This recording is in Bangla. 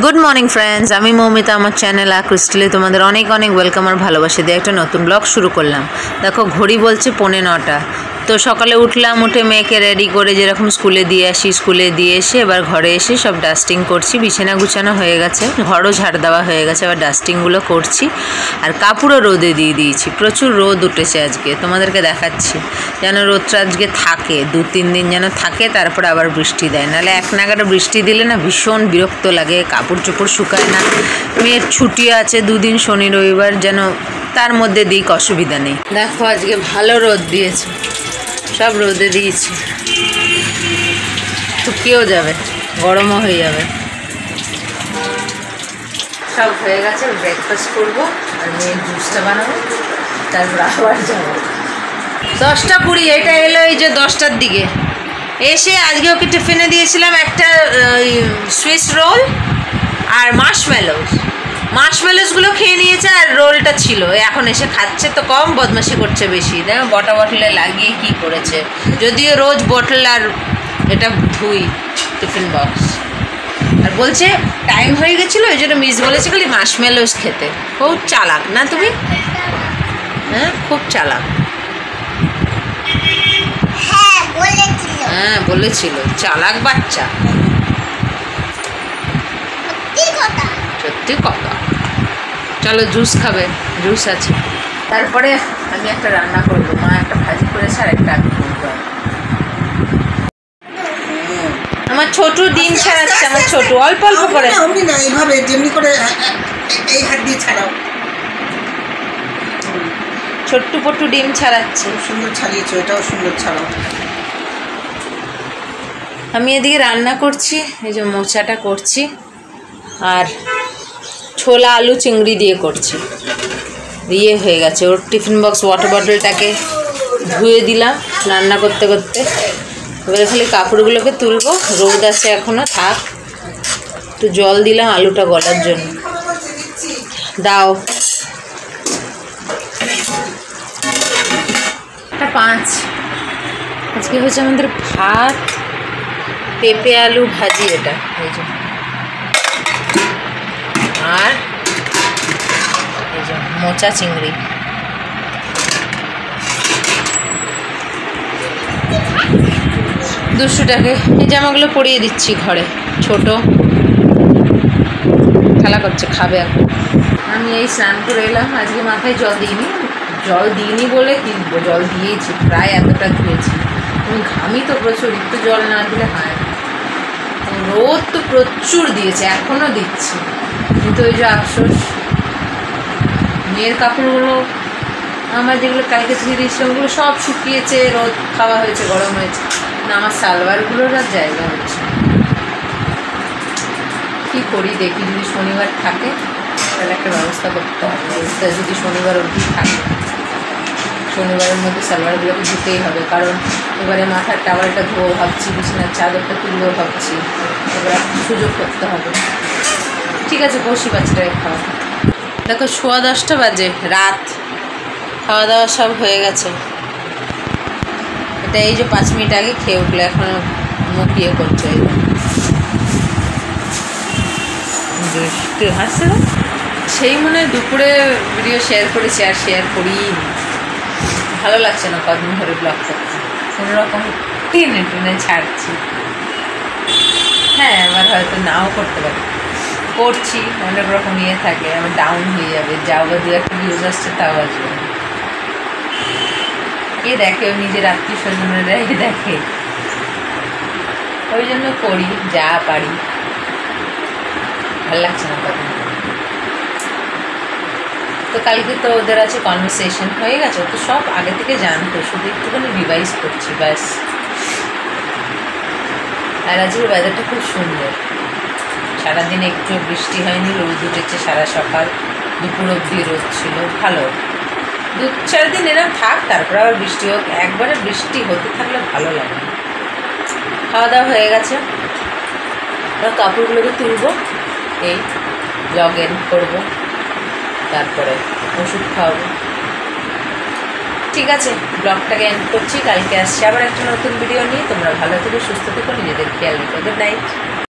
গুড মর্নিং ফ্রেন্ডস, আমি মৌমিতা। আমার চ্যানেল ক্রিস্টালে তোমাদের অনেক অনেক ওয়েলকাম আর ভালোবাসা দিয়ে একটা নতুন ব্লগ শুরু করলাম। দেখো ঘড়ি বলছে 9:45। তো সকালে উঠলাম, উঠে মেয়েকে রেডি করে যেরকম স্কুলে দিয়ে আসি, স্কুলে দিয়ে এসে এবার ঘরে এসে সব ডাস্টিং করছি। বিছানা গুছানো হয়ে গেছে, ঘরও ঝাড় দেওয়া হয়ে গেছে, এবার ডাস্টিংগুলো করছি। আর কাপড়ও রোদে দিয়ে দিয়েছি, প্রচুর রোদ উঠেছে আজকে, তোমাদেরকে দেখাচ্ছি। যেন রোদটা আজকে থাকে 2-3 দিন যেন থাকে, তারপরে আবার বৃষ্টি দেয়, নাহলে এক নাগারে বৃষ্টি দিলে না ভীষণ বিরক্ত লাগে, কাপড় চোপড় শুকায় না। মেয়ের ছুটি আছে 2 দিন, শনি রবিবার, যেন তার মধ্যে দিক, অসুবিধা নেই। দেখো আজকে ভালো রোদ দিয়েছে, সব রোদে দিয়েছি, শুকিয়েও যাবে, গরমও হয়ে যাবে। সব হয়ে গেছে, ব্রেকফাস্ট করবো আর মেয়ের জুসটা বানাবো, তারপর আবার যাবো। 10:20 এটা এলো এই যে 10টার দিকে এসে। আজকে ওকে টিফিনে দিয়েছিলাম একটা সুইস রোল আর মার্শমেলোসগুলো খেয়ে নিয়েছে, আর রোলটা ছিল, এখন এসে খাচ্ছে। তো কম বদমাশি করছে বেশি, দেখো বটলে লাগিয়ে কি করেছে। যদিও রোজ বটল আর এটা ধুই টিফিন বক্স। আর বলছে টাইম হয়ে গেছিলো, ওই জন্য মিস বলেছে খালি মার্শমেলোস খেতে। খুব চালাক না তুমি? হ্যাঁ, খুব চালাক। হ্যাঁ বলেছিল, চালাক বাচ্চা, সত্যি কথা। চলো জুস খাবে, জুস আছে। তারপরে আমি একটা রান্না করবো, মা একটা ভাজি করেছে আর একটা আমি করবো। আমার ছোট ডিম ছাড়াচ্ছে, আমার ছোট অল্প অল্প করে। এইভাবে যেমনি করে এই হাত দিয়ে ছাড়াও, ছোট্ট পট্টু ডিম ছাড়াচ্ছে। সুন্দর ছাড়িয়েছো, এটাও সুন্দর ছাড়াও। আমি এদিকে রান্না করছি, এই যে মোচাটা করছি, আর ছোলা আলু চিংড়ি দিয়ে করছি। দিয়ে হয়ে গেছে। ওর টিফিন বক্স ওয়াটার বটলটাকে ধুয়ে দিলাম রান্না করতে করতে। এবারে খালি কাপড়গুলোকে তুলবো, রোদ আছে এখনও, থাক। একটু জল দিলাম আলুটা গলার জন্য। দাও 5। আজকে হচ্ছে আমাদের ভাত, পেঁপে আলু ভাজি, এটা এই যে, আর এই যে মোচা চিংড়ি। দুষ্টুটাকে এই জামাগুলো পরিয়ে দিচ্ছি ঘরে, ছোট খেলা করছে, খাবে এখন। আমি এই স্নান করে এলাম, আজকে মাথায় জল দিইনি বলে কিনবো, জল দিয়েছি, প্রায় এতটা ধুয়েছি। আমি ঘামি তো প্রচুর, একটু জল না দিলে হয় না। রোদ তো প্রচুর দিয়েছে, এখনও দিচ্ছি, কিন্তু ওই যে আফসোস, মেয়ের কাপড়গুলো আমার যেগুলো কালকে ধুয়ে দিয়েছিলাম ওগুলো সব শুকিয়েছে, রোদ খাওয়া হয়েছে, গরম হয়েছে না। আমার সালোয়ারগুলোর আর জায়গা হচ্ছে। কী করি দেখি, যদি শনিবার থাকে তাহলে একটা ব্যবস্থা করতে হবে। যদি শনিবার অবধি থাকে, শনিবারের মধ্যে সালোয়ারগুলোকে ধুতেই হবে, কারণ এবারে মাথার টাওয়ালটা ধোবো ভাবছি, বিছানার চাদরটা তুলবো ভাবছি, এবার সুযোগ করতে হবে। ঠিক আছে, বসি বাচ্চাটাকে খাওয়া। দেখো 10:15 বাজে, রাত, খাওয়া দাওয়া সব হয়ে গেছে। এটা এই যে 5 মিনিট আগে খেয়ে উঠলো, এখনও মুখ ইয়ে করছে। হাসছে না, সেই মনে হয় দুপুরে ভিডিও শেয়ার করেছি, আর শেয়ার করিই। ভালো লাগছে না কদিন ধরে ব্লগ করতে, কোনোরকম টেনে ছাড়ছি। হ্যাঁ, এবার হয়তো নাও করতে পারি, করছি, অনেক রকম ইয়ে থাকে, আবার ডাউন হয়ে যাবে, যাও বা 2-1 ভিউজ আসছে তাও আসবে। কে দেখে? নিজের আত্মীয় স্বজনেরাই দেখে, ওই জন্য করি যা পারি। ভালো লাগছে না কদিন। তো কালকে তো ওদের আছে কনভারসেশন, হয়ে গেছে, তো সব আগে থেকে জানতো, শুধু একটুখানি রিভাইজ করছি ব্যাস। আর আজকের ওয়েদারটা খুব সুন্দর, সারাদিন একটু বৃষ্টি হয়নি, রোদ উঠেছে সারা সকাল, দুপুর অবধি রোদ ছিল, ভালো। 2-4 দিন এরকম থাক, তারপর আবার বৃষ্টি হোক। একবারে বৃষ্টি হতে থাকলে ভালো লাগে। খাওয়া দাওয়া হয়ে গেছে, কাপড়গুলোকে তুলবো, এই জগ এন্ড করবো, তারপরে ওষুধ খাওয়াবো। ঠিক আছে, ব্লগটাকে এন্ড করছি। কালকে আসছি আবার একটা নতুন ভিডিও নিয়ে। তোমরা ভালো থেকো, সুস্থ থেকো, নিজেদের খেয়াল রেখো। Good night.